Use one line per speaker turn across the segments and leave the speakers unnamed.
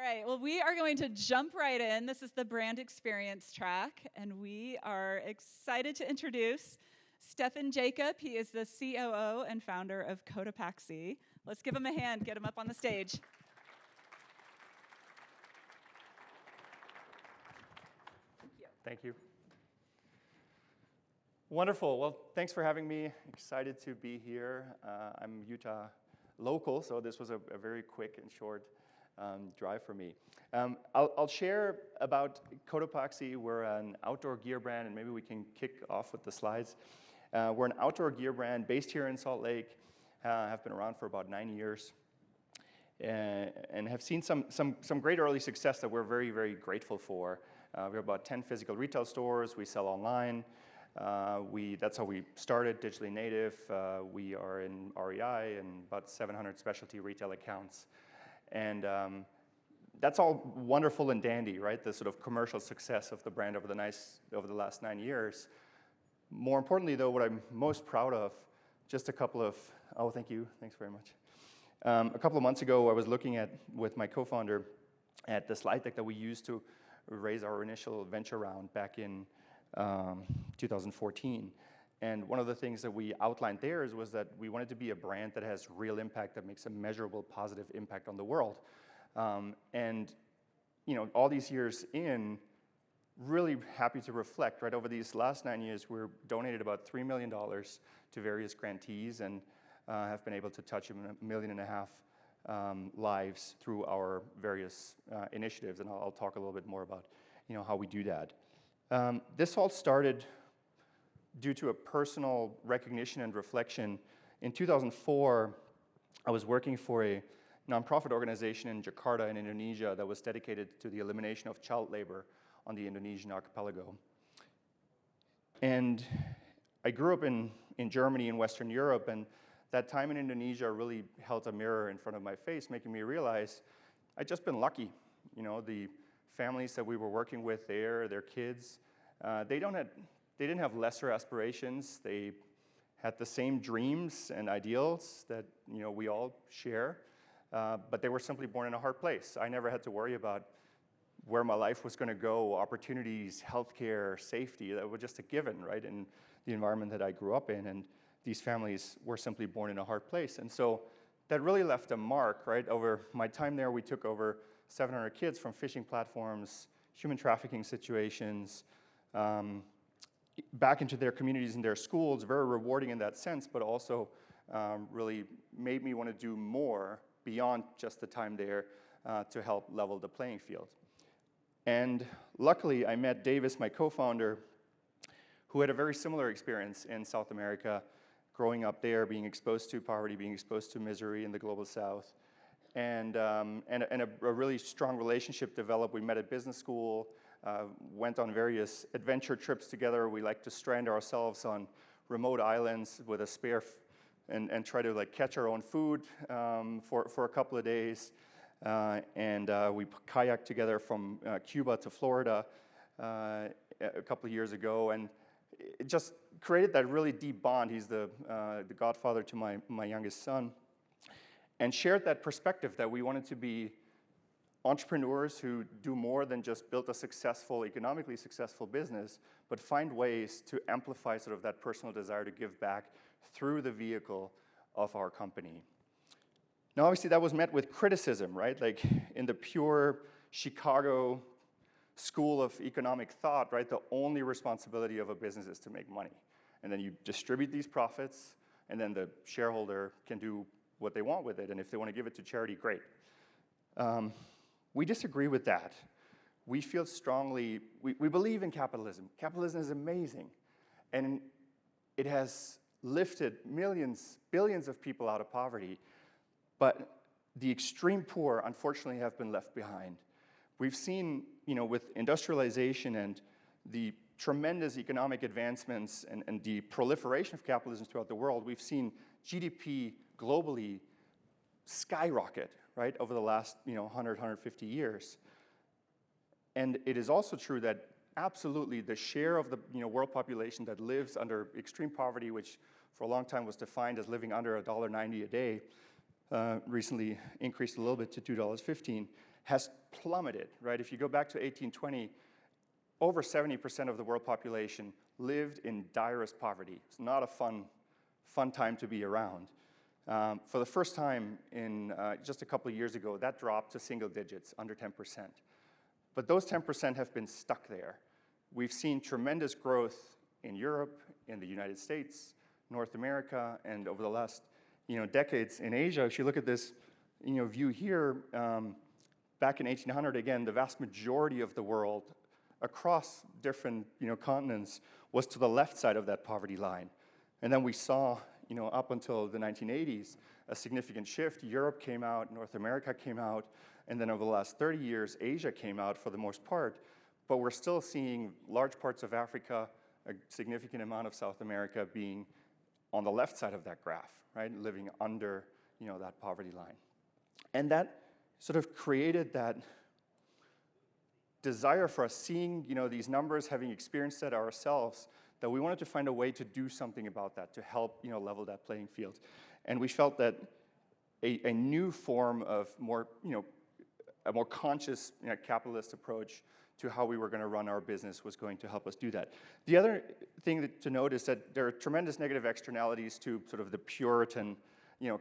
right, well, we are going to jump right in. This is the brand experience track, and we are excited to introduce Stefan Jacob. He is the COO and founder of Cotopaxi. Let's give him a hand, get him up on the stage.
Thank you. Wonderful. Well, thanks for having me. Excited to be here. I'm Utah local, so this was a very quick and short drive for me. I'll share about Cotopaxi. We're an outdoor gear brand, and maybe we can kick off with the slides. We're an outdoor gear brand based here in Salt Lake, have been around for about 9 years, and have seen some great early success that we're very, very grateful for. We have about 10 physical retail stores. We sell online. That's how we started, digitally native. We are in REI and about 700 specialty retail accounts. And that's all wonderful and dandy, right? The sort of commercial success of the brand over the last 9 years. More importantly, though, what I'm most proud of, just a couple of, oh, thank you, thanks very much. A couple of months ago, I was looking at, with my co-founder, at the slide deck that we used to raise our initial venture round back in 2014. And one of the things that we outlined there was that we wanted to be a brand that has real impact, that makes a measurable positive impact on the world. And you know, all these years in, really happy to reflect, right? Over these last 9 years, we've donated about $3 million to various grantees and have been able to touch 1.5 million lives through our various initiatives, and I'll talk a little bit more about, you know, how we do that. This all started due to a personal recognition and reflection. In 2004, I was working for a nonprofit organization in Jakarta in Indonesia that was dedicated to the elimination of child labor on the Indonesian archipelago. And I grew up in Germany and Western Europe, and that time in Indonesia really held a mirror in front of my face, making me realize I'd just been lucky. You know, the families that we were working with there, their kids, they didn't have lesser aspirations. They had the same dreams and ideals that, you know, we all share, but they were simply born in a hard place. I never had to worry about where my life was going to go, opportunities, healthcare, safety. That was just a given, right, in the environment that I grew up in. And these families were simply born in a hard place. And so that really left a mark, right? Over my time there, we took over 700 kids from fishing platforms, human trafficking situations, back into their communities and their schools. Very rewarding in that sense, but also really made me want to do more beyond just the time there to help level the playing field. And luckily, I met Davis, my co-founder, who had a very similar experience in South America, growing up there, being exposed to poverty, being exposed to misery in the global South. And a really strong relationship developed. We met at business school, went on various adventure trips together. We like to strand ourselves on remote islands with a spare and try to like catch our own food for a couple of days. We kayaked together from Cuba to Florida a couple of years ago, and it just created that really deep bond. He's the godfather to my youngest son, and shared that perspective that we wanted to be entrepreneurs who do more than just build a economically successful business, but find ways to amplify sort of that personal desire to give back through the vehicle of our company. Now, obviously, that was met with criticism, right? Like in the pure Chicago school of economic thought, right? The only responsibility of a business is to make money. And then you distribute these profits, and then the shareholder can do what they want with it. And if they want to give it to charity, great. We disagree with that. We feel strongly, we believe in capitalism. Capitalism is amazing. And it has lifted millions, billions of people out of poverty. But the extreme poor, unfortunately, have been left behind. We've seen, you know, with industrialization and the tremendous economic advancements and the proliferation of capitalism throughout the world, we've seen GDP globally skyrocket, right, over the last, 100, 150 years. And it is also true that absolutely the share of the world population that lives under extreme poverty, which for a long time was defined as living under $1.90 a day, recently increased a little bit to $2.15, has plummeted, right? If you go back to 1820, over 70% of the world population lived in direst poverty. It's not a fun time to be around. For the first time in just a couple of years ago, that dropped to single digits, under 10%. But those 10% have been stuck there. We've seen tremendous growth in Europe, in the United States, North America, and over the last decades in Asia. If you look at this view here, back in 1800, again, the vast majority of the world across different continents was to the left side of that poverty line. And then we saw, up until the 1980s, a significant shift. Europe came out, North America came out, and then over the last 30 years, Asia came out for the most part. But we're still seeing large parts of Africa, a significant amount of South America being on the left side of that graph, right? Living under, that poverty line. And that sort of created that desire for us, seeing, these numbers, having experienced that ourselves, that we wanted to find a way to do something about that, to help, level that playing field. And we felt that a new form of more, a more conscious capitalist approach to how we were going to run our business was going to help us do that. The other thing to note is that there are tremendous negative externalities to sort of the Puritan,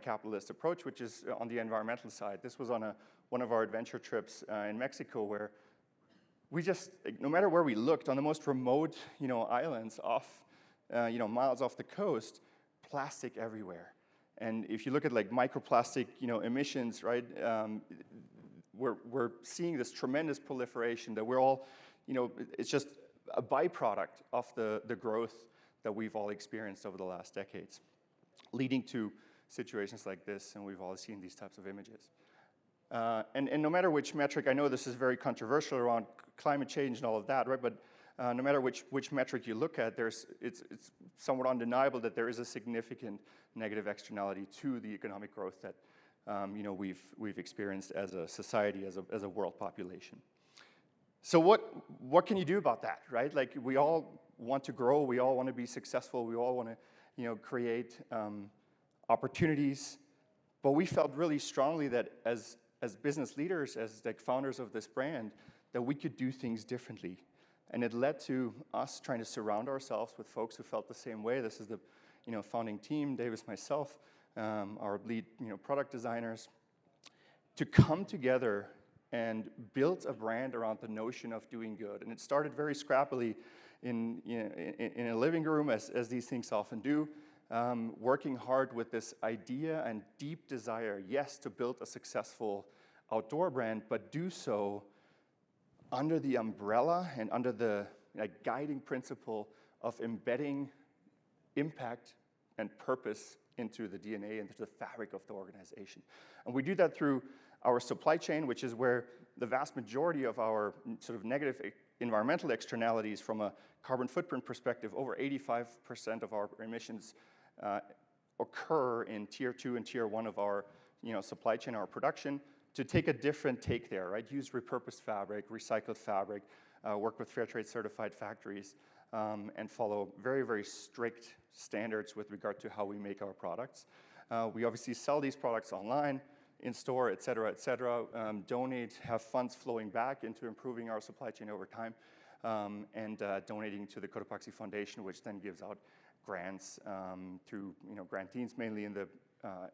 capitalist approach, which is on the environmental side. This was on one of our adventure trips in Mexico, where we just, no matter where we looked, on the most remote, islands off, miles off the coast, plastic everywhere. And if you look at like microplastic, emissions, right, we're seeing this tremendous proliferation that we're all, it's just a byproduct of the growth that we've all experienced over the last decades, leading to situations like this, and we've all seen these types of images. And no matter which metric, I know this is very controversial around climate change and all of that, right? But no matter which metric you look at, it's somewhat undeniable that there is a significant negative externality to the economic growth that we've experienced as a society, as a world population. So what can you do about that, right? Like, we all want to grow, we all want to be successful, we all want to create opportunities, but we felt really strongly that as business leaders, as like founders of this brand, that we could do things differently. And it led to us trying to surround ourselves with folks who felt the same way. This is the founding team, Davis, myself, our lead product designers, to come together and build a brand around the notion of doing good. And it started very scrappily in a living room, as these things often do, working hard with this idea and deep desire, yes, to build a successful outdoor brand, but do so under the umbrella and under the guiding principle of embedding impact and purpose into the DNA, into the fabric of the organization. And we do that through our supply chain, which is where the vast majority of our sort of negative environmental externalities from a carbon footprint perspective, over 85% of our emissions occur in tier 2 and tier 1 of our supply chain, our production, to take a different take there, right? Use repurposed fabric, recycled fabric, work with fair trade certified factories, and follow very, very strict standards with regard to how we make our products. We obviously sell these products online, in store, et cetera, donate, have funds flowing back into improving our supply chain over time, and donating to the Cotopaxi Foundation, which then gives out grants through grantees, mainly in the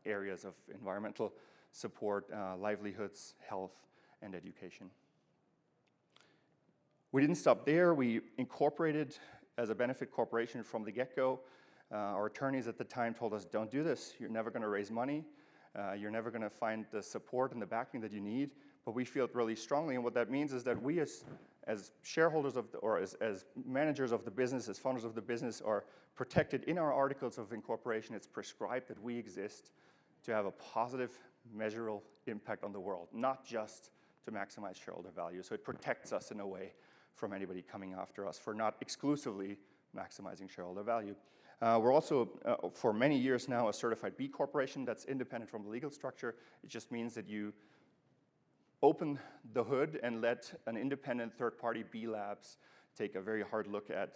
areas of environmental support, livelihoods, health, and education. We didn't stop there. We incorporated as a benefit corporation from the get-go. Our attorneys at the time told us, don't do this. You're never going to raise money. You're never going to find the support and the backing that you need. But we feel it really strongly, and what that means is that we as shareholders of or as managers of the business, as founders of the business, are protected in our articles of incorporation. It's prescribed that we exist to have a positive, measurable impact on the world, not just to maximize shareholder value. So it protects us in a way from anybody coming after us for not exclusively maximizing shareholder value. We're also, for many years now, a certified B Corporation that's independent from the legal structure. It just means that you open the hood and let an independent third-party B Labs take a very hard look at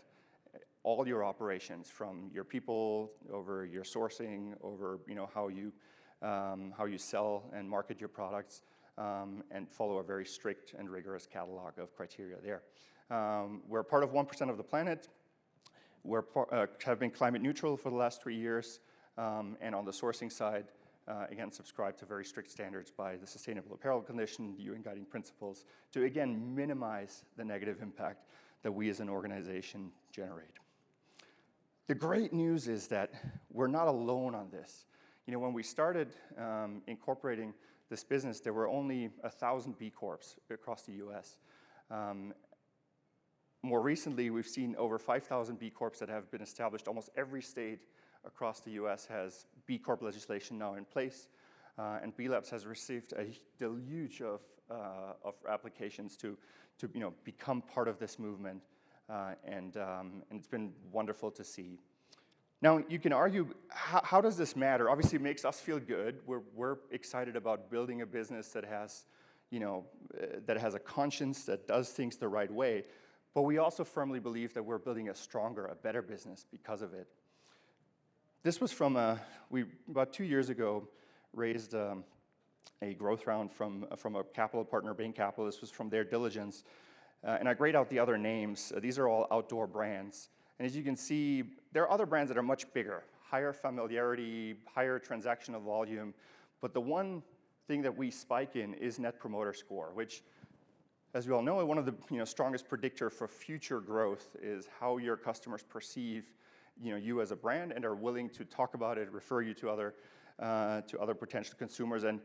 all your operations, from your people, over your sourcing, over how you sell and market your products, and follow a very strict and rigorous catalog of criteria there. We're part of 1% of the planet. We have been climate neutral for the last 3 years, and on the sourcing side, again, subscribe to very strict standards by the Sustainable Apparel Coalition, the UN Guiding Principles, to again minimize the negative impact that we as an organization generate. The great news is that we're not alone on this. You know, when we started incorporating this business, there were only 1,000 B Corps across the US. More recently, we've seen over 5,000 B Corps that have been established. Almost every state across the US has B Corp legislation now in place, and B Labs has received a deluge of applications to become part of this movement, and it's been wonderful to see. Now, you can argue, how does this matter? Obviously, it makes us feel good. We're excited about building a business that has, that has a conscience, that does things the right way. But we also firmly believe that we're building a stronger, a better business because of it. This was from we about 2 years ago raised a growth round from a capital partner, Bain Capital. This was from their diligence. And I grayed out the other names. These are all outdoor brands. And as you can see, there are other brands that are much bigger, higher familiarity, higher transactional volume. But the one thing that we spike in is Net Promoter Score, which, as we all know, one of the strongest predictor for future growth is how your customers perceive you as a brand and are willing to talk about it, refer you to other potential consumers. And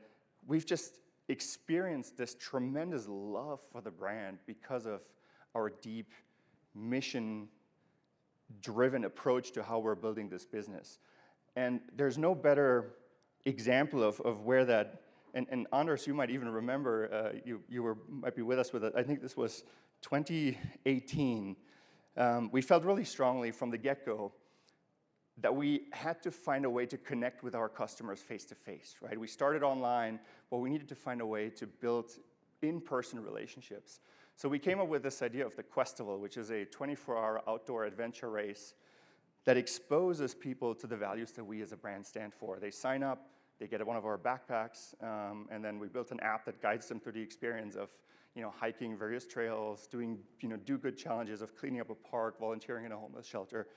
we've just experienced this tremendous love for the brand because of our deep mission-driven approach to how we're building this business. And there's no better example of where that, and Anders, you might even remember, you might be with us with it. I think this was 2018. We felt really strongly from the get-go that we had to find a way to connect with our customers face-to-face, right? We started online, but we needed to find a way to build in-person relationships. So we came up with this idea of the Questival, which is a 24-hour outdoor adventure race that exposes people to the values that we as a brand stand for. They sign up, they get one of our backpacks, and then we built an app that guides them through the experience of hiking various trails, doing do-good challenges of cleaning up a park, volunteering in a homeless shelter,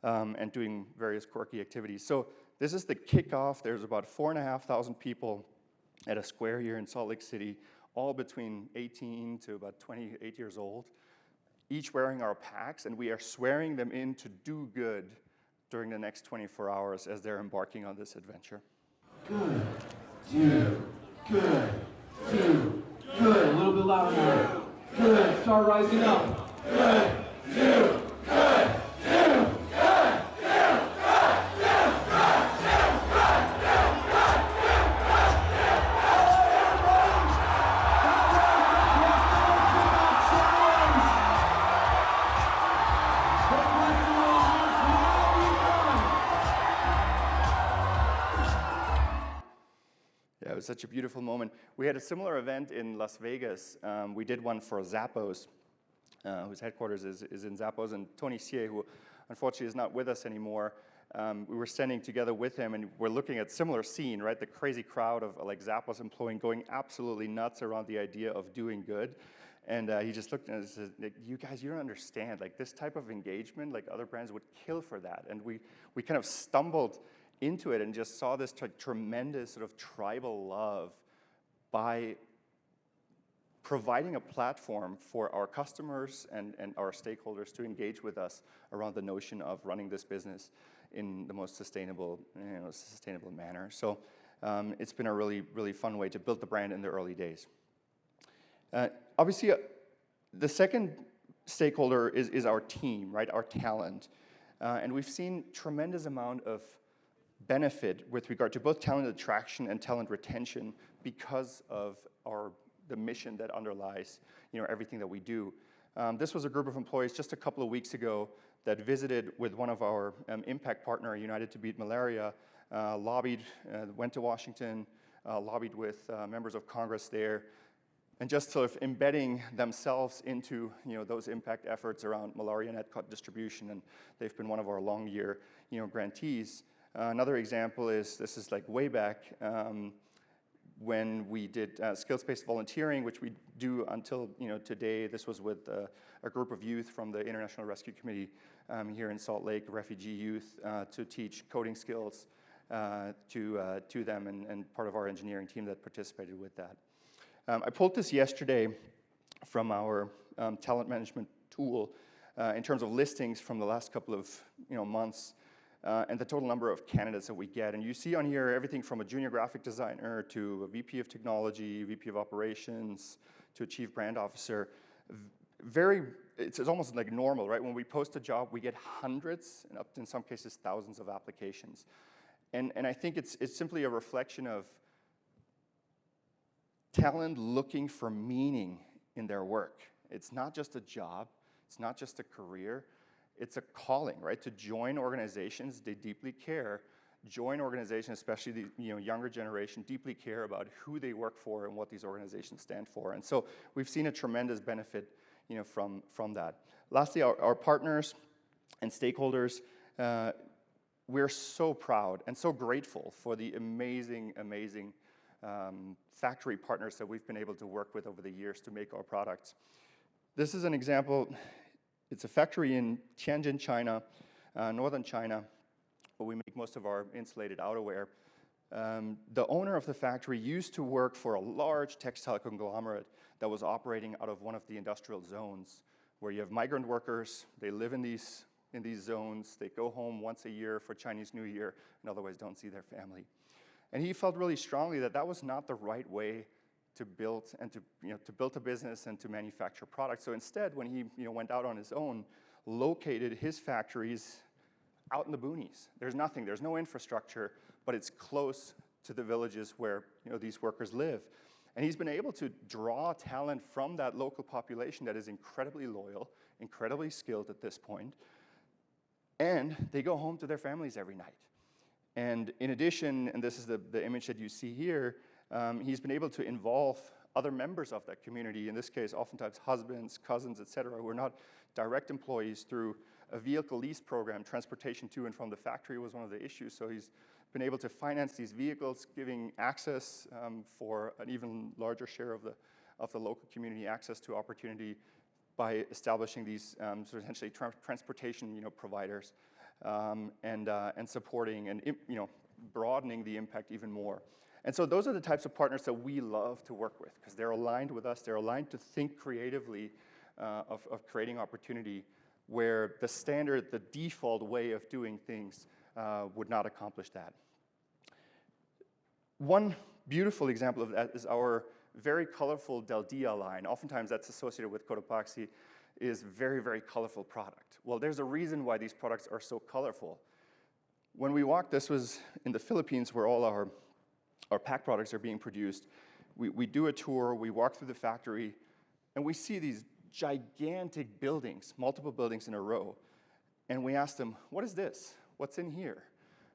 and doing various quirky activities. So this is the kickoff. There's about 4,500 people at a square here in Salt Lake City, all between 18 to about 28 years old, each wearing our packs, and we are swearing them in to do good during the next 24 hours as they're embarking on this adventure.
Good, do, good, do, good. A little bit louder now. Good, start rising up. Good, do, good, do, good, do, good, do,
Yeah, it was such a beautiful moment. We had a similar event in Las Vegas. We did one for Zappos, whose headquarters is in Zappos, and Tony Sie, who unfortunately is not with us anymore. We were standing together with him, and we're looking at similar scene, right? The crazy crowd of like Zappos employees going absolutely nuts around the idea of doing good. And he just looked at us and said, you guys, you don't understand. Like this type of engagement, like other brands would kill for that. And we kind of stumbled into it and just saw this tremendous sort of tribal love by providing a platform for our customers and our stakeholders to engage with us around the notion of running this business in the most sustainable manner. So it's been a really, really fun way to build the brand in the early days. Obviously, the second stakeholder is our team, right? Our talent. And we've seen tremendous amount of benefit with regard to both talent attraction and talent retention because of the mission that underlies everything that we do. This was a group of employees just a couple of weeks ago that visited with one of our impact partner, United to Beat Malaria, went to Washington, lobbied with members of Congress there, and just sort of embedding themselves into those impact efforts around malaria net distribution, and they've been one of our long year grantees. Another example is, this is like way back, when we did skills-based volunteering, which we do until today. This was with a group of youth from the International Rescue Committee here in Salt Lake, refugee youth, to teach coding skills to them, and part of our engineering team that participated with that. I pulled this yesterday from our talent management tool in terms of listings from the last couple of months, and the total number of candidates that we get. And you see on here everything from a junior graphic designer to a VP of technology, VP of operations, to a chief brand officer. It's almost like normal, right? When we post a job, we get hundreds, and up to, in some cases, thousands of applications. And I think it's simply a reflection of talent looking for meaning in their work. It's not just a job, it's not just a career, it's a calling, right? To join organizations, they deeply care. Join organizations, especially the younger generation, deeply care about who they work for and what these organizations stand for. And so we've seen a tremendous benefit from that. Lastly, our partners and stakeholders, we're so proud and so grateful for the amazing factory partners that we've been able to work with over the years to make our products. This is an example. It's a factory in Tianjin, China, northern China, where we make most of our insulated outerwear. The owner of the factory used to work for a large textile conglomerate that was operating out of one of the industrial zones, where you have migrant workers. They live in these zones. They go home once a year for Chinese New Year and otherwise don't see their family. And he felt really strongly that that was not the right way to build a business and to manufacture products. So instead, when he went out on his own, located his factories out in the boonies. There's nothing, there's no infrastructure, but it's close to the villages where these workers live. And he's been able to draw talent from that local population that is incredibly loyal, incredibly skilled at this point, and they go home to their families every night. And in addition, and this is the image that you see here, he's been able to involve other members of that community, in this case, oftentimes husbands, cousins, et cetera, who are not direct employees, through a vehicle lease program. Transportation to and from the factory was one of the issues, so he's been able to finance these vehicles, giving access for an even larger share of the local community access to opportunity by establishing these essentially transportation providers and supporting and broadening the impact even more. And so those are the types of partners that we love to work with, because they're aligned with us. They're aligned to think creatively of creating opportunity where the standard, the default way of doing things would not accomplish that. One beautiful example of that is our very colorful Del Dia line. Oftentimes that's associated with Cotopaxi, is very, very colorful product. Well, there's a reason why these products are so colorful. When we walked, this was in the Philippines where all our pack products are being produced. We do a tour, we walk through the factory, and we see these gigantic buildings, multiple buildings in a row. And we ask them, what is this? What's in here?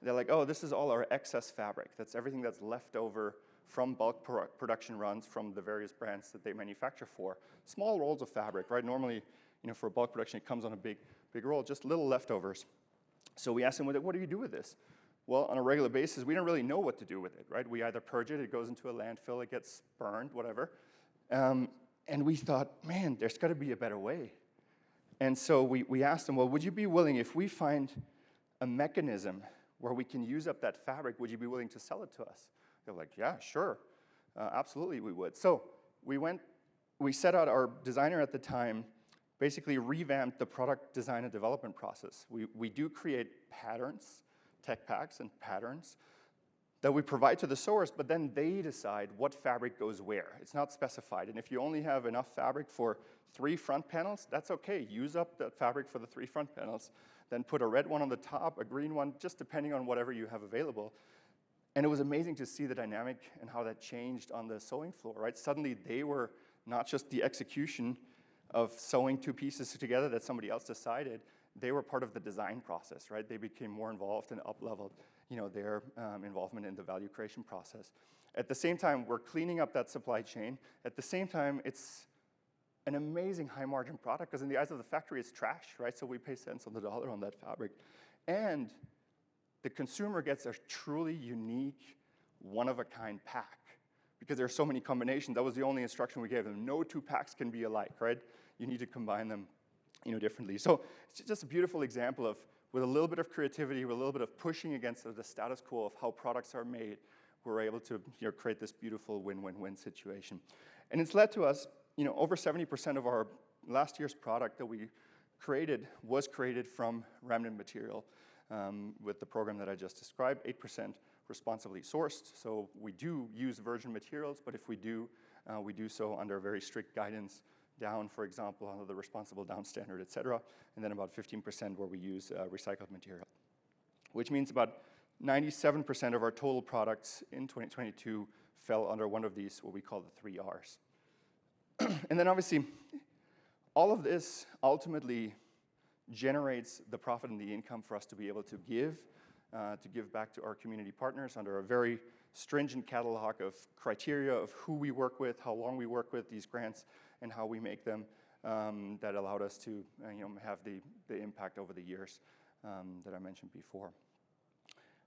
They're like, oh, this is all our excess fabric. That's everything that's left over from bulk production runs from the various brands that they manufacture for. Small rolls of fabric, right? Normally, for bulk production, it comes on a big roll, just little leftovers. So we asked them, what do you do with this? Well, on a regular basis, we don't really know what to do with it, right? We either purge it, it goes into a landfill, it gets burned, whatever. And we thought, man, there's got to be a better way. And so we asked them, well, would you be willing, if we find a mechanism where we can use up that fabric, would you be willing to sell it to us? They're like, yeah, sure, absolutely we would. So we set out, our designer at the time basically revamped the product design and development process. We do create patterns, tech packs and patterns that we provide to the sewers, but then they decide what fabric goes where. It's not specified, and if you only have enough fabric for 3 front panels, that's okay. Use up that fabric for the 3 front panels, then put a red one on the top, a green one, just depending on whatever you have available. And it was amazing to see the dynamic and how that changed on the sewing floor, right? Suddenly they were not just the execution of sewing 2 pieces together that somebody else decided, they were part of the design process, right? They became more involved and up-leveled, their involvement in the value creation process. At the same time, we're cleaning up that supply chain. At the same time, it's an amazing high-margin product, because in the eyes of the factory, it's trash, right? So we pay cents on the dollar on that fabric. And the consumer gets a truly unique, one-of-a-kind pack, because there are so many combinations. That was the only instruction we gave them. No two packs can be alike, right? You need to combine them, differently. So it's just a beautiful example of, with a little bit of creativity, with a little bit of pushing against the status quo of how products are made, we're able to create this beautiful win-win-win situation. And it's led to us, over 70% of our last year's product that we created was created from remnant material with the program that I just described, 8% responsibly sourced. So we do use virgin materials, but if we do so under very strict guidance down, for example, under the responsible down standard, et cetera, and then about 15% where we use recycled material, which means about 97% of our total products in 2022 fell under one of these, what we call the 3 Rs. And then obviously, all of this ultimately generates the profit and the income for us to be able to give back to our community partners under a very stringent catalog of criteria of who we work with, how long we work with these grants, and how we make them, that allowed us to have the impact over the years that I mentioned before.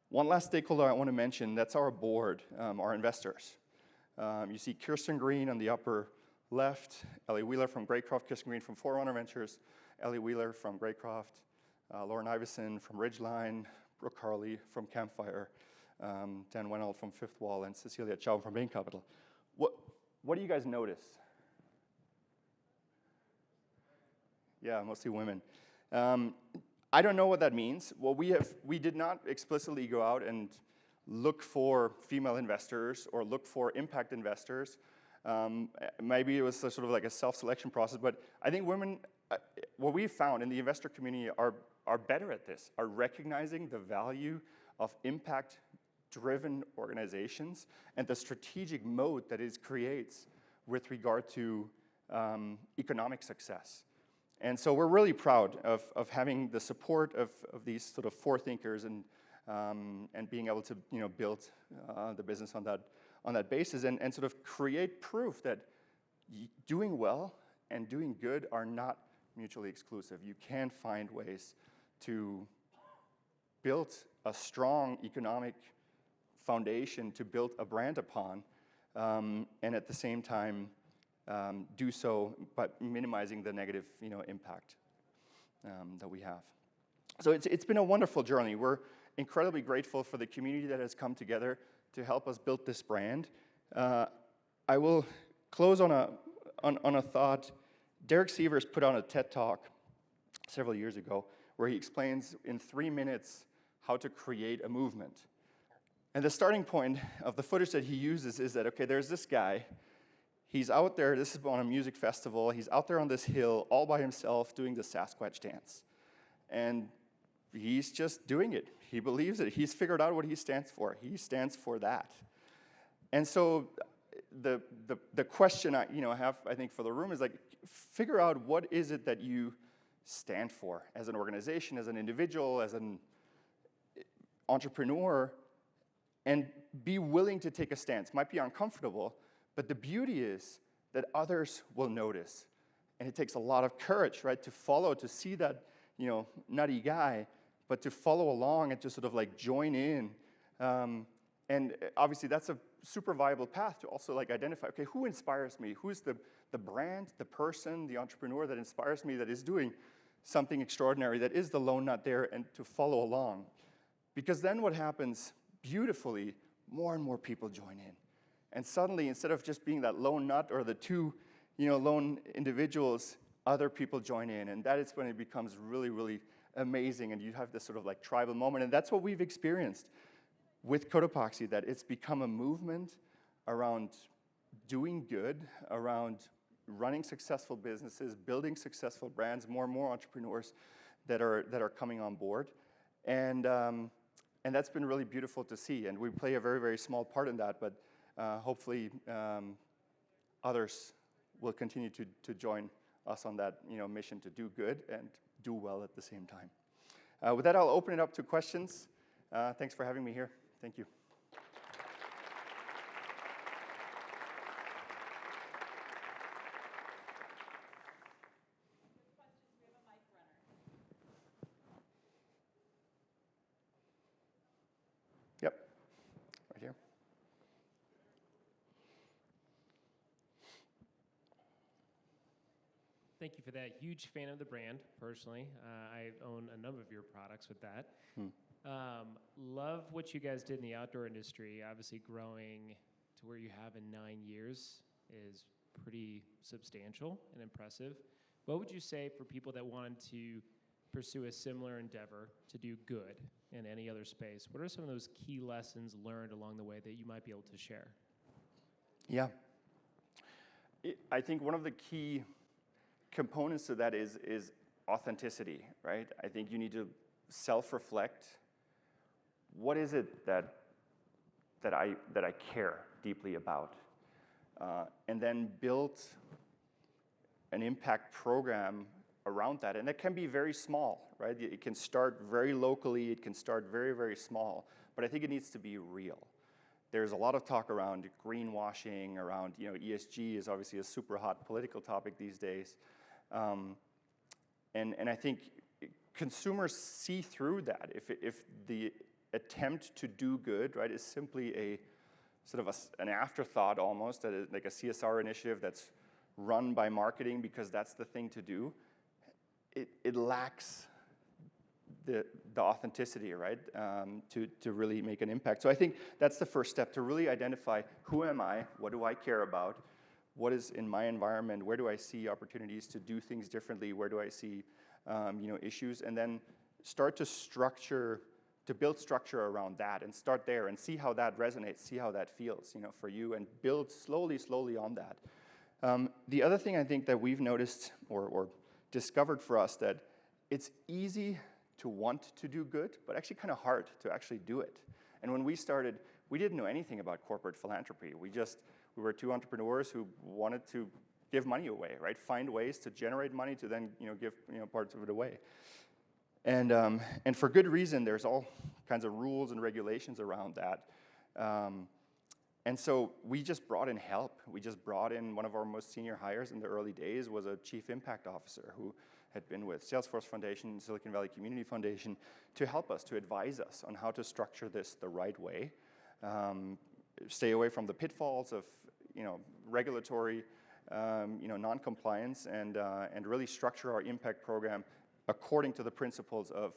One last stakeholder I want to mention, that's our board, our investors. You see Kirsten Green on the upper left, Ellie Wheeler from Greycroft, Kirsten Green from Forerunner Ventures, Ellie Wheeler from Greycroft, Lauren Iverson from Ridgeline, Brooke Harley from Campfire, Dan Wennell from Fifth Wall, and Cecilia Chow from Bain Capital. What do you guys notice? Yeah, mostly women. I don't know what that means. Well, we did not explicitly go out and look for female investors or look for impact investors. Maybe it was sort of like a self-selection process, but I think women, what we've found in the investor community are better at this, are recognizing the value of impact-driven organizations and the strategic moat that it creates with regard to economic success. And so we're really proud of having the support of these sort of forethinkers and being able to build the business on that basis and sort of create proof that doing well and doing good are not mutually exclusive. You can find ways to build a strong economic foundation to build a brand upon, and at the same time do so by minimizing the negative impact that we have. So it's been a wonderful journey. We're incredibly grateful for the community that has come together to help us build this brand. I will close on a thought. Derek Sievers put on a TED Talk several years ago where he explains in 3 minutes how to create a movement. And the starting point of the footage that he uses is that, okay, there's this guy. He's out there, this is on a music festival, he's out there on this hill all by himself doing the Sasquatch dance. And he's just doing it. He believes it. He's figured out what he stands for. He stands for that. And so the question I have, I think, for the room is like, figure out what is it that you stand for as an organization, as an individual, as an entrepreneur, and be willing to take a stance. Might be uncomfortable, but the beauty is that others will notice. And it takes a lot of courage, right, to follow, to see that, nutty guy, but to follow along and to sort of like join in. And obviously that's a super viable path to also like identify, okay, who inspires me? Who's the brand, the person, the entrepreneur that inspires me, that is doing something extraordinary, that is the lone nut there, and to follow along. Because then what happens beautifully, more and more people join in. And suddenly, instead of just being that lone nut or the two, lone individuals, other people join in. And that is when it becomes really, really amazing. And you have this sort of like tribal moment. And that's what we've experienced with Cotopaxi, that it's become a movement around doing good, around running successful businesses, building successful brands, more and more entrepreneurs that are coming on board. And that's been really beautiful to see. And we play a very, very small part in that, but hopefully others will continue to join us on that mission to do good and do well at the same time. With that, I'll open it up to questions. Thanks for having me here. Thank you. Yep, right here.
Thank you for that. Huge fan of the brand, personally. I own a number of your products with that. Love what you guys did in the outdoor industry. Obviously, growing to where you have in 9 years is pretty substantial and impressive. What would you say for people that wanted to pursue a similar endeavor to do good in any other space? What are some of those key lessons learned along the way that you might be able to share?
Yeah. I think one of the key components to that is authenticity, right? I think you need to self-reflect. What is it that I care deeply about? And then build an impact program around that. And that can be very small, right? It can start very locally. It can start very, very small. But I think it needs to be real. There's a lot of talk around greenwashing, around, ESG is obviously a super hot political topic these days. And I think consumers see through that. If the attempt to do good, right, is simply a sort of an afterthought almost, that is like a CSR initiative that's run by marketing because that's the thing to do, it lacks the authenticity, right, to really make an impact. So I think that's the first step, to really identify who am I, what do I care about, what is in my environment, where do I see opportunities to do things differently, where do I see issues, and then start to build structure around that, and start there and see how that resonates, see how that feels for you, and build slowly on that. The other thing I think that we've noticed or discovered for us, that it's easy to want to do good, but actually kind of hard to actually do it. And when we started, we didn't know anything about corporate philanthropy. We were two entrepreneurs who wanted to give money away, right? Find ways to generate money to then give parts of it away. And for good reason. There's all kinds of rules and regulations around that. And so we just brought in help. We just brought in one of our most senior hires in the early days was a chief impact officer who had been with Salesforce Foundation, Silicon Valley Community Foundation, to help us, to advise us on how to structure this the right way, stay away from the pitfalls of regulatory non-compliance, and really structure our impact program according to the principles of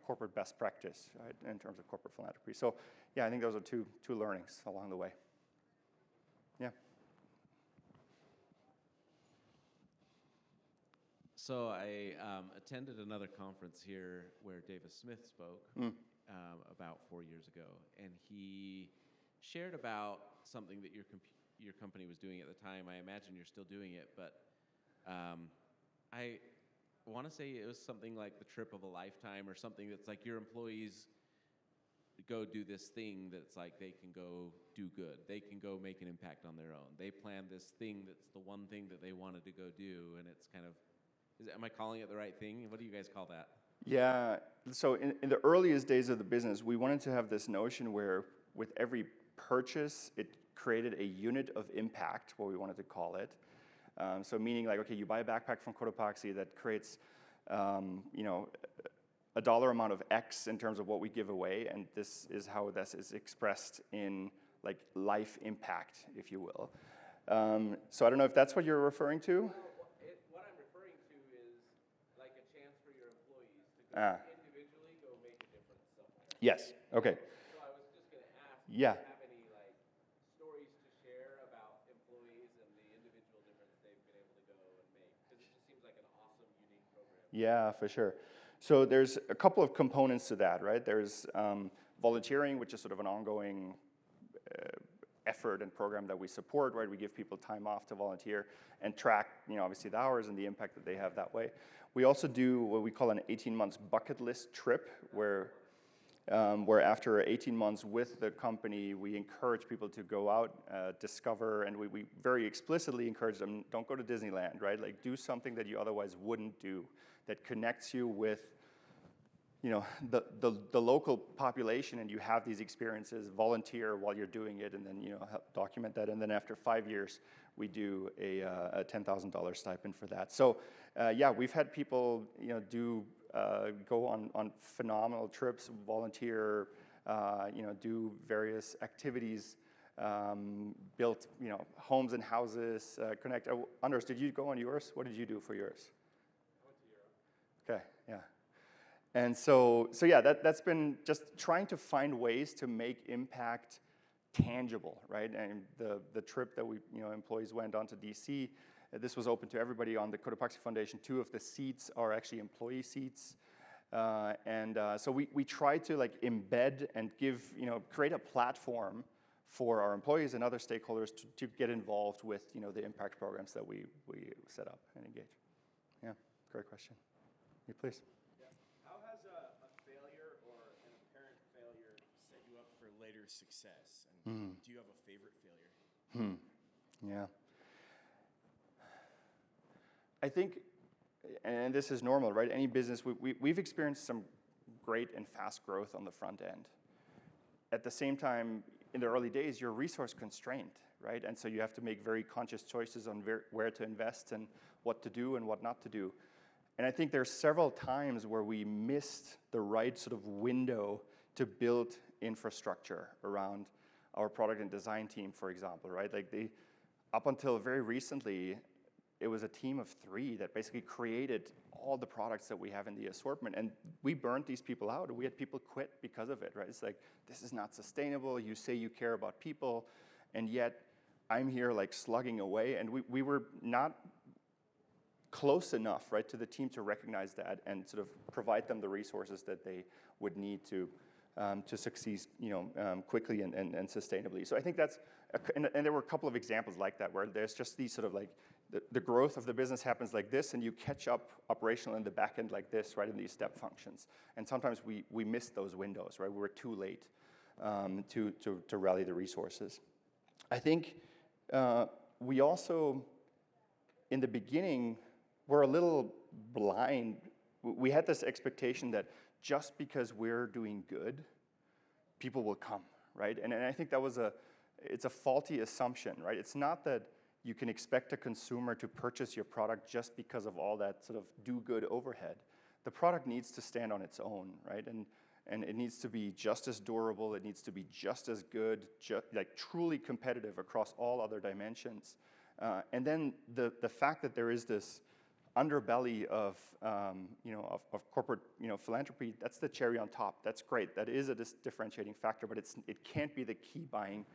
corporate best practice, right, in terms of corporate philanthropy. So yeah, I think those are two learnings along the way. Yeah.
So I attended another conference here where Davis Smith spoke about 4 years ago, and he shared about something that your company was doing at the time. I imagine you're still doing it, but I want to say it was something like the trip of a lifetime, or something that's like your employees go do this thing that's like they can go do good. They can go make an impact on their own. They plan this thing that's the one thing that they wanted to go do, and it's kind of, am I calling it the right thing? What do you guys call that?
Yeah, so in the earliest days of the business, we wanted to have this notion where with every purchase, it created a unit of impact, what we wanted to call it. So meaning like, okay, you buy a backpack from Cotopaxi that creates, a dollar amount of X in terms of what we give away, and this is how this is expressed in like life impact, if you will. So I don't know if that's what you're referring to.
What I'm referring to is like a chance for your employees to go individually go make a difference somewhere.
Yes. Okay.
So I was just going to ask,
Yeah.
do you have any like stories to share about employees and the individual difference they've been able to go and make? Because it just seems like an awesome, unique program.
Yeah, for sure. So there's a couple of components to that, right? There's volunteering, which is sort of an ongoing effort and program that we support, right? We give people time off to volunteer and track, obviously the hours and the impact that they have that way. We also do what we call an 18 months bucket list trip, where after 18 months with the company, we encourage people to go out, discover, and we very explicitly encourage them, don't go to Disneyland, right? Like do something that you otherwise wouldn't do, that connects you with the local population, and you have these experiences, volunteer while you're doing it, and then help document that. And then after 5 years, we do a $10,000 stipend for that. So yeah, we've had people go on phenomenal trips, volunteer, do various activities built homes and houses, connect. Anders, did you go on yours? What did you do for yours?
I went to Europe.
Okay, yeah. And so yeah, that's been just trying to find ways to make impact tangible, right? And the trip that we, employees went on to DC, this was open to everybody on the Cotopaxi Foundation. 2 of the seats are actually employee seats. So we try to embed and create a platform for our employees and other stakeholders to get involved with, the impact programs that we set up and engage. Yeah, great question. You please.
How has a failure or an apparent failure set you up for later success? And do you have a favorite failure?
Yeah. I think, and this is normal, right? Any business, we've experienced some great and fast growth on the front end. At the same time, in the early days, you're resource constrained, right? And so you have to make very conscious choices on where to invest and what to do and what not to do. And I think there's several times where we missed the right sort of window to build infrastructure around our product and design team, for example, right? Up until very recently, it was a team of 3 that basically created all the products that we have in the assortment. And we burned these people out. We had people quit because of it, right? It's like, this is not sustainable. You say you care about people, and yet I'm here slugging away. And we were not close enough, right, to the team to recognize that and sort of provide them the resources that they would need to succeed, quickly and sustainably. So I think that's, and there were a couple of examples like that where there's just these sort of the growth of the business happens like this, and you catch up operational in the back end like this, right, in these step functions. And sometimes we miss those windows, right? We were too late to rally the resources. I think we also, in the beginning, were a little blind. We had this expectation that just because we're doing good, people will come, right? And I think it's a faulty assumption, right? It's not that you can expect a consumer to purchase your product just because of all that sort of do-good overhead. The product needs to stand on its own, right? And it needs to be just as durable. It needs to be just as good, truly competitive across all other dimensions. And then the fact that there is this underbelly of corporate philanthropy, that's the cherry on top. That's great. That is a differentiating factor, but it can't be the key buying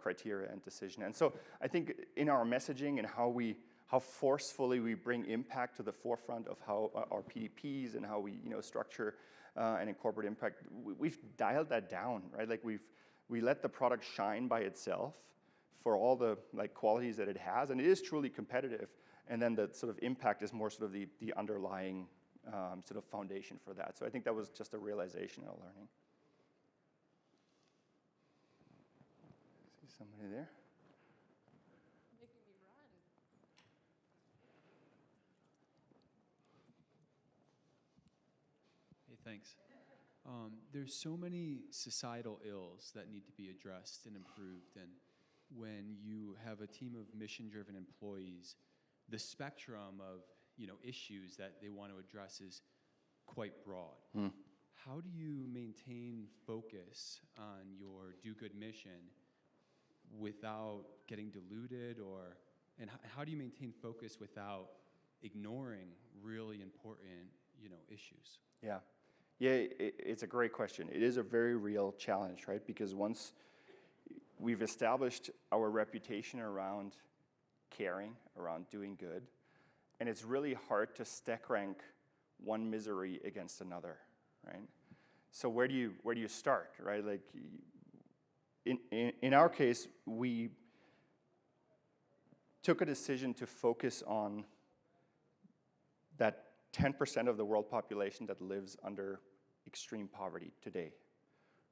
criteria and decision. And so I think in our messaging and how forcefully we bring impact to the forefront of how our PDPs and how we structure and incorporate impact, we've dialed that down, right? We let the product shine by itself for all the qualities that it has, and it is truly competitive. And then the sort of impact is more sort of the underlying sort of foundation for that. So I think that was just a realization and a learning. See somebody there?
Making me run.
Hey, thanks. There's so many societal ills that need to be addressed and improved, and when you have a team of mission-driven employees, the spectrum of issues that they want to address is quite broad. How do you maintain focus on your do-good mission without getting diluted, and how do you maintain focus without ignoring really important issues?
Yeah, it's a great question. It is a very real challenge, right? Because once we've established our reputation around caring, around doing good, and it's really hard to stack rank one misery against another, right? So where do you start, right? In our case, we took a decision to focus on that 10% of the world population that lives under extreme poverty today,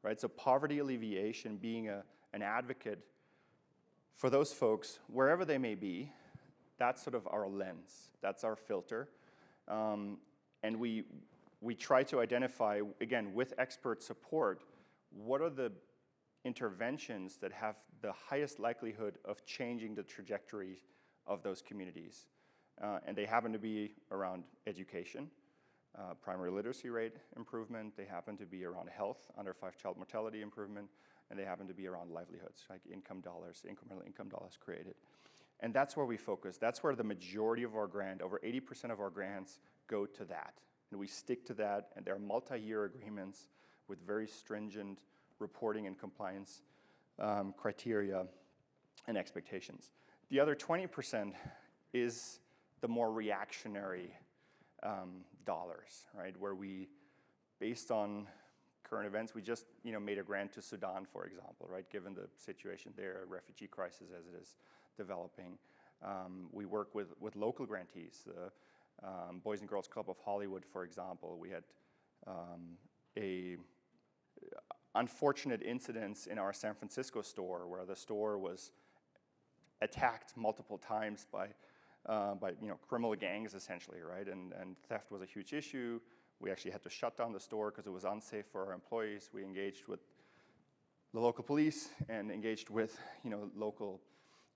right? So poverty alleviation, being an advocate for those folks, wherever they may be, that's sort of our lens, that's our filter. And we try to identify, again, with expert support, what are the interventions that have the highest likelihood of changing the trajectory of those communities. And they happen to be around education, primary literacy rate improvement. They happen to be around health, under 5 child mortality improvement, and they happen to be around livelihoods, like income dollars, incremental income dollars created. And that's where we focus. That's where the majority of our grant, over 80% of our grants, go to that. And we stick to that, and there are multi-year agreements with very stringent reporting and compliance criteria and expectations. The other 20% is the more reactionary dollars, right? Where we, based on current events, we just made a grant to Sudan, for example, right? Given the situation there, refugee crisis as it is developing. We work with local grantees. The Boys and Girls Club of Hollywood, for example, we had a unfortunate incidents in our San Francisco store where the store was attacked multiple times by criminal gangs, essentially, right? And theft was a huge issue. We actually had to shut down the store because it was unsafe for our employees. We engaged with the local police and engaged with local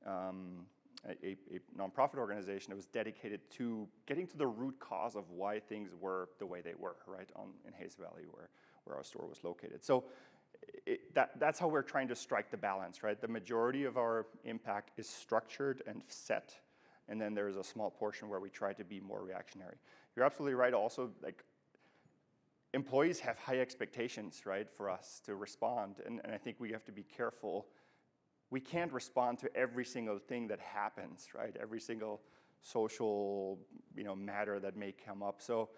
a nonprofit organization that was dedicated to getting to the root cause of why things were the way they were, right, in Hayes Valley where our store was located. So that's how we're trying to strike the balance, right? The majority of our impact is structured and set, and then there's a small portion where we try to be more reactionary. You're absolutely right also, like, employees have high expectations, right, for us to respond, and I think we have to be careful. We can't respond to every single thing that happens, right? Every single social, matter that may come up. So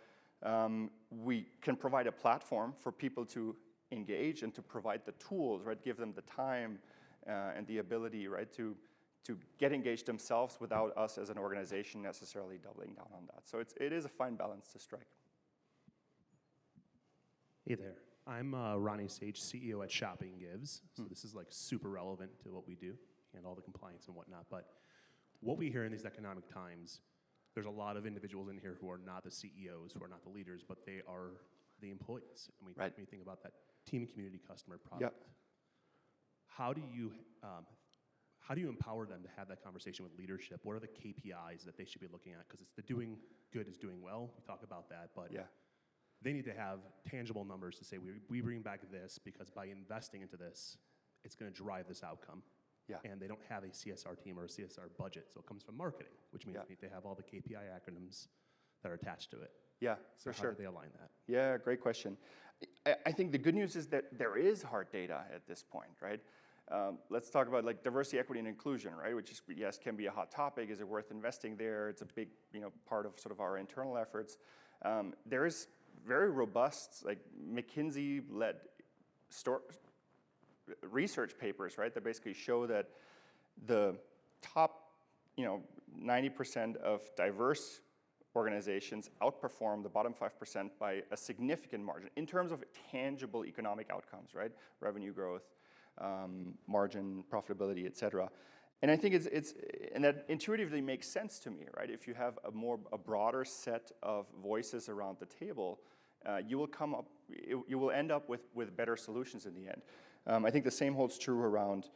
we can provide a platform for people to engage and to provide the tools, right? Give them the time and the ability, right, to get engaged themselves without us as an organization necessarily doubling down on that. So it is a fine balance to strike.
Hey there. I'm Ronnie Sage, CEO at Shopping Gives. So this is like super relevant to what we do and all the compliance and whatnot. But what we hear in these economic times, there's a lot of individuals in here who are not the CEOs, who are not the leaders, but they are the employees. And we think about that team, community, customer, product.
Yep.
How do you empower them to have that conversation with leadership? What are the KPIs that they should be looking at? Because it's the doing good is doing well. We talk about that, but they need to have tangible numbers to say, we bring back this because by investing into this, it's going to drive this outcome. Yeah. And they don't have a CSR team or a CSR budget, so it comes from marketing, which means they need to have all the KPI acronyms that are attached to it.
Yeah,
so
for sure.
How do they align that?
Yeah, great question. I think the good news is that there is hard data at this point, right? Let's talk about like diversity, equity, and inclusion, right? Which is, yes, can be a hot topic. Is it worth investing there? It's a big, part of sort of our internal efforts. There is very robust, like McKinsey-led research papers, right, that basically show that the top, 90% of diverse organizations outperform the bottom 5% by a significant margin in terms of tangible economic outcomes, right? Revenue growth, margin, profitability, et cetera. And I think and that intuitively makes sense to me, right? If you have a broader set of voices around the table, you will end up with better solutions in the end. I think the same holds true around,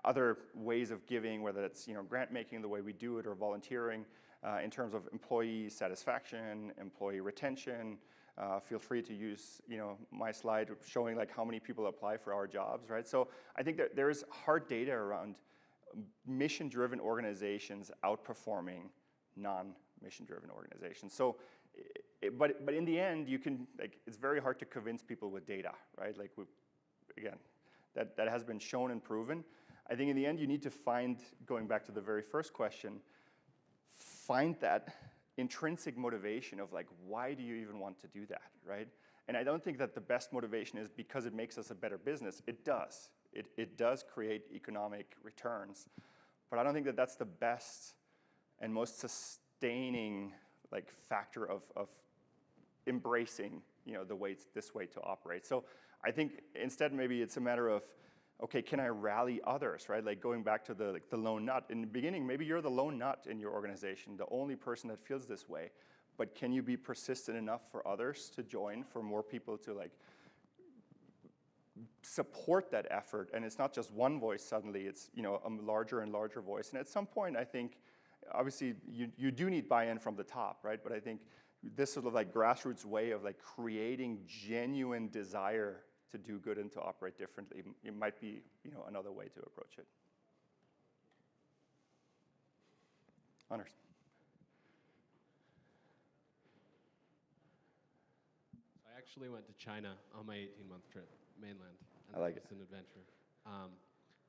other ways of giving, whether it's, grant making the way we do it or volunteering, in terms of employee satisfaction, employee retention. Feel free to use, my slide showing like how many people apply for our jobs, right? So I think that there is hard data around mission-driven organizations outperforming non-mission-driven organizations. So, but in the end, you can, like, it's very hard to convince people with data, right? Like, that has been shown and proven. I think in the end, you need to find, going back to the very first question, find that intrinsic motivation of like, why do you even want to do that, right? And I don't think that the best motivation is because it makes us a better business. It does. It does create economic returns. But I don't think that that's the best and most sustaining like factor of embracing, this way to operate. So I think instead maybe it's a matter of, okay, can I rally others, right? Like going back to the lone nut. In the beginning, maybe you're the lone nut in your organization, the only person that feels this way. But can you be persistent enough for others to join, for more people to like support that effort? And it's not just one voice suddenly, it's a larger and larger voice. And at some point, I think, obviously, you do need buy-in from the top, right? But I think this sort of like grassroots way of like creating genuine desire to do good and to operate differently. It might be, another way to approach it. Honors.
I actually went to China on my 18-month trip, mainland. And
I like
it's an adventure.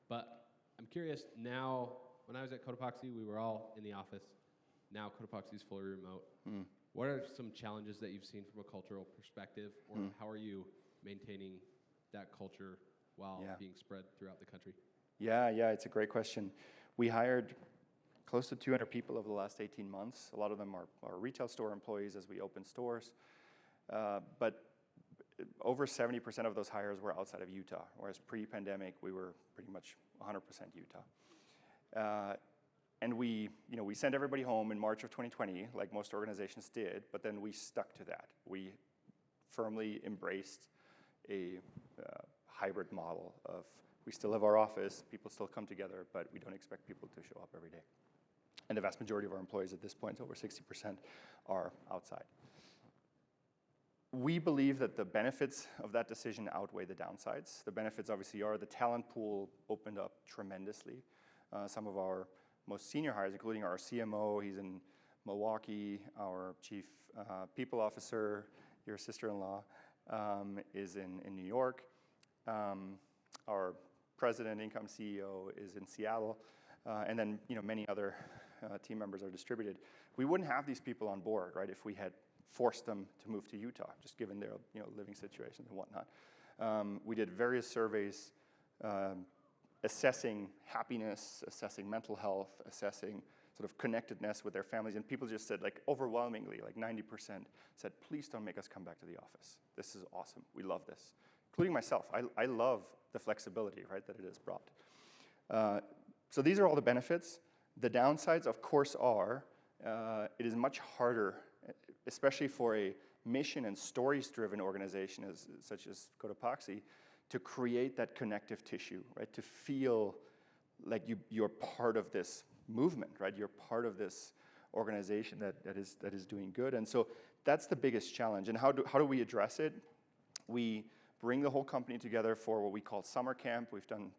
But I'm curious, now, when I was at Cotopaxi, we were all in the office. Now Cotopaxi is fully remote. What are some challenges that you've seen from a cultural perspective, or how are you maintaining that culture while being spread throughout the country?
Yeah, it's a great question. We hired close to 200 people over the last 18 months. A lot of them are retail store employees as we open stores. But over 70% of those hires were outside of Utah, whereas pre-pandemic, we were pretty much 100% Utah. And we sent everybody home in March of 2020, like most organizations did, but then we stuck to that. We firmly embraced a hybrid model of, we still have our office, people still come together, but we don't expect people to show up every day. And the vast majority of our employees at this point, over 60%, are outside. We believe that the benefits of that decision outweigh the downsides. The benefits obviously are the talent pool opened up tremendously. Some of our most senior hires, including our CMO, he's in Milwaukee, our chief people officer, your sister-in-law, is in New York. Our president, income CEO is in Seattle, and then many other team members are distributed. We wouldn't have these people on board, right, if we had forced them to move to Utah, just given their living situations and whatnot. We did various surveys assessing happiness, assessing mental health, assessing sort of connectedness with their families, and people just said, like, overwhelmingly, like 90% said, please don't make us come back to the office. This is awesome. We love this. Including myself. I love the flexibility, right, that it has brought. So these are all the benefits. The downsides, of course, are it is much harder, especially for a mission and stories-driven organization such as Cotopaxi, to create that connective tissue, right? To feel like you're part of this movement, right? You're part of this organization that is doing good. And so that's the biggest challenge. And how do we address it? We bring the whole company together for what we call summer camp. We've done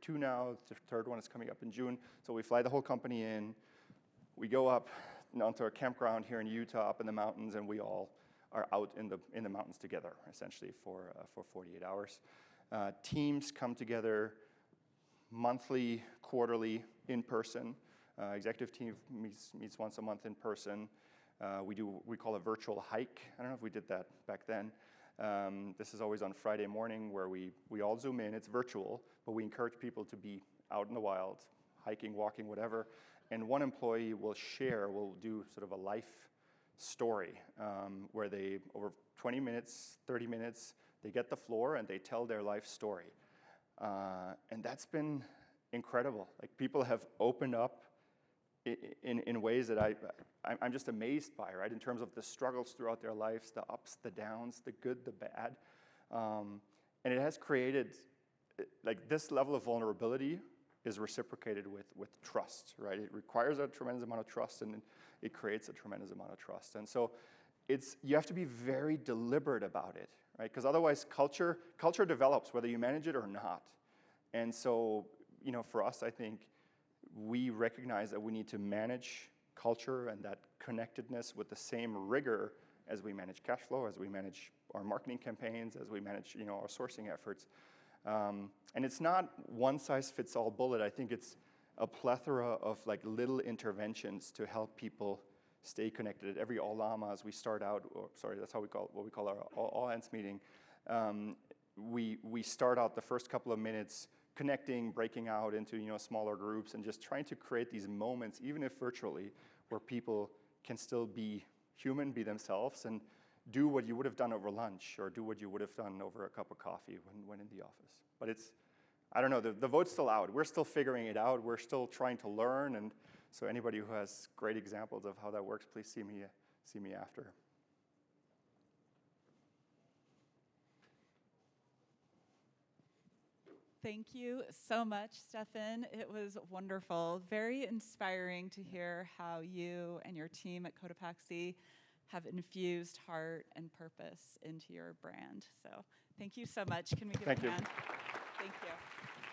two now. The third one is coming up in June. So we fly the whole company in. We go up onto a campground here in Utah, up in the mountains, and we all are out in the mountains together, essentially, for 48 hours. Teams come together monthly, quarterly, in person. Executive team meets once a month in person. We call a virtual hike. I don't know if we did that back then. This is always on Friday morning where we all Zoom in. It's virtual, but we encourage people to be out in the wild, hiking, walking, whatever. And one employee will do sort of a life story where they, over 20 minutes, 30 minutes, they get the floor and they tell their life story. And that's been incredible. Like, people have opened up in ways that I'm just amazed by, right? In terms of the struggles throughout their lives, the ups, the downs, the good, the bad. And it has created, like, this level of vulnerability is reciprocated with trust, right? It requires a tremendous amount of trust, and it creates a tremendous amount of trust. And so you have to be very deliberate about it, right? Because otherwise culture develops whether you manage it or not. And so, for us, I think we recognize that we need to manage culture and that connectedness with the same rigor as we manage cash flow, as we manage our marketing campaigns, as we manage, our sourcing efforts. And it's not one-size-fits-all bullet. I think it's a plethora of, like, little interventions to help people stay connected. At every All-Lama, as we start out, that's how we call our all-hands meeting. We start out the first couple of minutes connecting, breaking out into smaller groups, and just trying to create these moments, even if virtually, where people can still be human, be themselves, and do what you would have done over lunch, or do what you would have done over a cup of coffee when in the office. But I don't know, the vote's still out. We're still figuring it out. We're still trying to learn, and so anybody who has great examples of how that works, please see me after.
Thank you so much, Stefan. It was wonderful. Very inspiring to hear how you and your team at Cotopaxi have infused heart and purpose into your brand. So thank you so much. Can we give
Thank
a
you.
hand? Thank you.